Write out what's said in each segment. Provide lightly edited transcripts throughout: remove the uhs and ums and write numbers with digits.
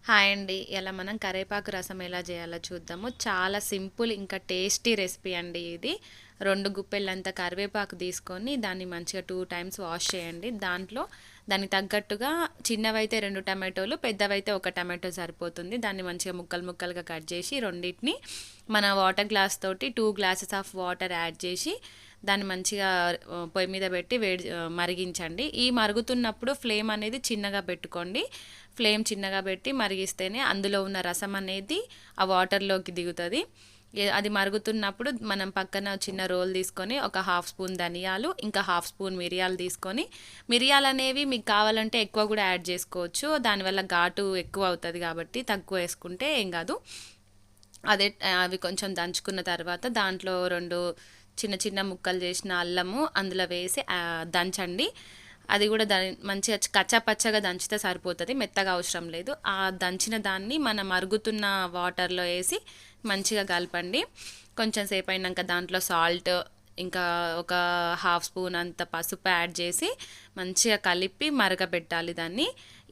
Hi అండి. ఇలా మనం కరేపాకు రసం ఎలా చేయాలో చూద్దాము. చాలా సింపుల్ ఇంకా టేస్టీ రెసిపీ అండి ఇది. 2 గుప్పెళ్ళంత కరివేపాకు తీసుకొని దాన్ని మంచిగా 2 టైమ్స్ వాష్ చేయండి. దానికి తగ్గట్టుగా చిన్నవైతే 2 టమాటోలు, పెద్దవైతే 1 టమాటో సరిపోతుంది. దాన్ని మంచిగా ముక్కలు ముక్కలుగా కట్ చేసి రెండిటిని మన వాటర్ గ్లాస్ తోటి 2 గ్లాసెస్ ఆఫ్ వాటర్ యాడ్ చేసి దాన్ని మంచిగా పొయ్యి మీద పెట్టి మరిగించండి. ఈ మరుగుతున్నప్పుడు ఫ్లేమ్ అనేది చిన్నగా పెట్టుకోండి. ఫ్లేమ్ చిన్నగా పెట్టి మరిగిస్తేనే అందులో ఉన్న రసం అనేది ఆ వాటర్లోకి దిగుతుంది. అది మరుగుతున్నప్పుడు మనం పక్కన చిన్న రోల్ తీసుకొని ఒక హాఫ్ స్పూన్ ధనియాలు, ఇంకా హాఫ్ స్పూన్ మిరియాలు తీసుకొని, మిరియాలు అనేవి మీకు కావాలంటే ఎక్కువ కూడా యాడ్ చేసుకోవచ్చు. దానివల్ల ఘాటు ఎక్కువ అవుతుంది కాబట్టి తక్కువ వేసుకుంటే ఏం కాదు. అవి కొంచెం దంచుకున్న తర్వాత దాంట్లో 2 చిన్న చిన్న ముక్కలు చేసిన అల్లము అందులో వేసి దంచండి. అది కూడా మంచిగా కచ్చా పచ్చగా దంచితే సరిపోతుంది, మెత్తగా అవసరం లేదు. ఆ దంచిన దాన్ని మనం మరుగుతున్న వాటర్లో వేసి మంచిగా కలపండి. కొంచెం సేపు అయినాక దాంట్లో సాల్ట్, ఇంకా ఒక హాఫ్ స్పూన్ అంత పసుపు యాడ్ చేసి మంచిగా కలిపి మరగబెట్టాలి దాన్ని.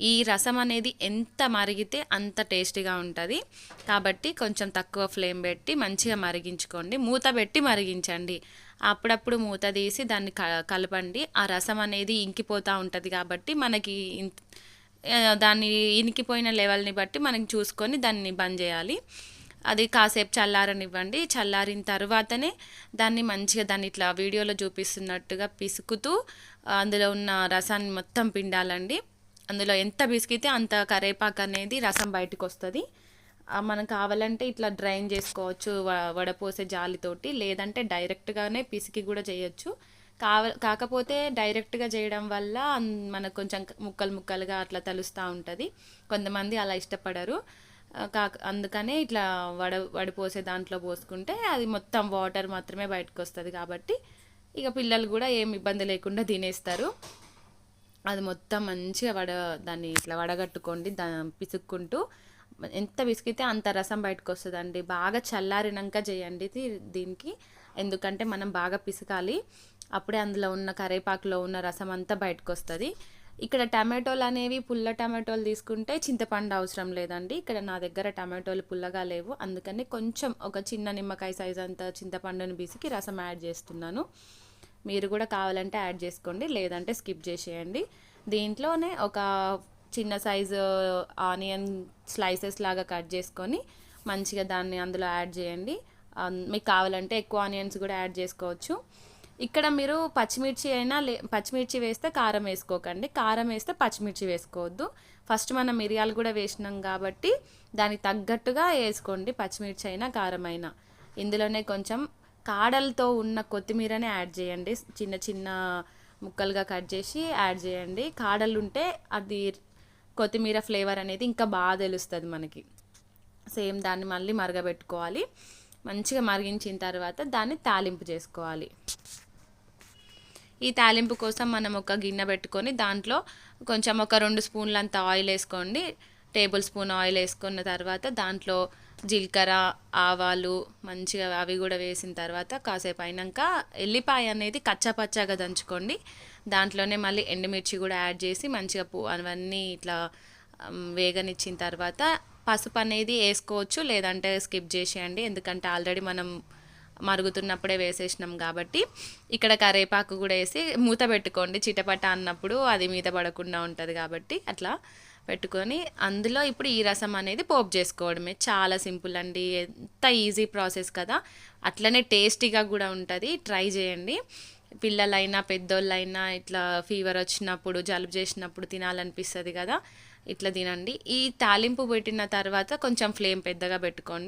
ఈ రసం అనేది ఎంత మరిగితే అంత టేస్టీగా ఉంటుంది కాబట్టి కొంచెం తక్కువ ఫ్లేమ్ పెట్టి మంచిగా మరిగించుకోండి. మూత పెట్టి మరిగించండి. అప్పుడప్పుడు మూత తీసి దాన్ని కలపండి. ఆ రసం అనేది ఇంకిపోతూ ఉంటుంది కాబట్టి మనకి దాన్ని ఇనికిపోయిన లెవెల్ని బట్టి మనం చూసుకొని దాన్ని బంద్ చేయాలి. అది కాసేపు చల్లారనివ్వండి. చల్లారిన తర్వాతనే దాన్ని ఇట్లా వీడియోలో చూపిస్తున్నట్టుగా పిసుకుతూ అందులో ఉన్న రసాన్ని మొత్తం పిండాలండి. అందులో ఎంత పిసికితే అంత కరేపాకు అనేది రసం బయటకు వస్తుంది. మనం కావాలంటే ఇట్లా డ్రైన్ చేసుకోవచ్చు వడపోసే జాలితోటి, లేదంటే డైరెక్ట్గానే పిసికి కూడా చేయొచ్చు. కాకపోతే డైరెక్ట్గా చేయడం వల్ల మనకు కొంచెం ముక్కలు ముక్కలుగా అట్లా తలుస్తూ ఉంటుంది. కొంతమంది అలా ఇష్టపడరు. అందుకనే ఇట్లా వడిపోసే దాంట్లో పోసుకుంటే అది మొత్తం వాటర్ మాత్రమే బయటకు వస్తుంది కాబట్టి ఇక పిల్లలు కూడా ఏం ఇబ్బంది లేకుండా తినేస్తారు. అది మొత్తం మంచిగా దాన్ని ఇట్లా వడగట్టుకోండి, పిసుక్కుంటూ. ఎంత పిసికితే అంత రసం బయటకు వస్తుందండి. బాగా చల్లారినాక చేయండి దీనికి, ఎందుకంటే మనం బాగా పిసకాలి. అప్పుడే అందులో ఉన్న కరేపాకులో ఉన్న రసం అంతా బయటకు వస్తుంది. ఇక్కడ టమాటోలు అనేవి పుల్ల టమాటోలు తీసుకుంటే చింతపండు అవసరం లేదండి. ఇక్కడ నా దగ్గర టమాటోలు పుల్లగా లేవు, అందుకని కొంచెం ఒక చిన్న నిమ్మకాయ సైజ్ అంత చింతపండుని పిసికి రసం యాడ్ చేస్తున్నాను. మీరు కూడా కావాలంటే యాడ్ చేసుకోండి, లేదంటే స్కిప్ చేసేయండి. దీంట్లోనే ఒక చిన్న సైజు ఆనియన్ స్లైసెస్ లాగా కట్ చేసుకొని మంచిగా దాన్ని అందులో యాడ్ చేయండి. మీకు కావాలంటే ఎక్కువ ఆనియన్స్ కూడా యాడ్ చేసుకోవచ్చు. ఇక్కడ మీరు పచ్చిమిర్చి వేస్తే కారం వేసుకోకండి, కారం వేస్తే పచ్చిమిర్చి వేసుకోవద్దు. ఫస్ట్ మనం మిరియాలు కూడా వేసినాం కాబట్టి దానికి తగ్గట్టుగా వేసుకోండి, పచ్చిమిర్చి అయినా కారం అయినా. ఇందులోనే కొంచెం కాడలతో ఉన్న కొత్తిమీరనే యాడ్ చేయండి. చిన్న చిన్న ముక్కలుగా కట్ చేసి యాడ్ చేయండి. కాడలు ఉంటే అది కొత్తిమీర ఫ్లేవర్ అనేది ఇంకా బాగా తెలుస్తుంది మనకి. సేమ్ దాన్ని మళ్ళీ మరగబెట్టుకోవాలి. మంచిగా మరిగించిన తర్వాత దాన్ని తాలింపు చేసుకోవాలి. ఈ తాలింపు కోసం మనం ఒక గిన్నె పెట్టుకొని దాంట్లో కొంచెం ఒక 2 స్పూన్లంత ఆయిల్ వేసుకోండి. టేబుల్ స్పూన్ ఆయిల్ వేసుకున్న తర్వాత దాంట్లో జీలకర్ర, ఆవాలు మంచిగా అవి కూడా వేసిన తర్వాత కాసేపు అయినాక ఎల్లిపాయ అనేది కచ్చాపచ్చాగా దంచుకోండి. దాంట్లోనే మళ్ళీ ఎండుమిర్చి కూడా యాడ్ చేసి మంచిగా అవన్నీ ఇట్లా వేగనిచ్చిన తర్వాత పసుపు అనేది వేసుకోవచ్చు, లేదంటే స్కిప్ చేసేయండి, ఎందుకంటే ఆల్రెడీ మనం మరుగుతున్నప్పుడే వేసేసినాం కాబట్టి. ఇక్కడ కరేపాకు కూడా వేసి మూత పెట్టుకోండి, చిటపట అన్నప్పుడు అది మీద పడకుండా ఉంటుంది కాబట్టి అట్లా పెట్టుకొని అందులో ఇప్పుడు ఈ రసం అనేది పోపు చేసుకోవడమే. చాలా సింపుల్ అండి, ఎంత ఈజీ ప్రాసెస్ కదా, అట్లనే టేస్టీగా కూడా ఉంటుంది. ట్రై చేయండి. పిల్లలైనా పెద్దోళ్ళైనా ఇట్లా ఫీవర్ వచ్చినప్పుడు, జలుబు చేసినప్పుడు తినాలనిపిస్తుంది కదా, ఇట్లా తినండి. ఈ తాలింపు పెట్టిన తర్వాత కొంచెం ఫ్లేమ్ పెద్దగా పెట్టుకోండి.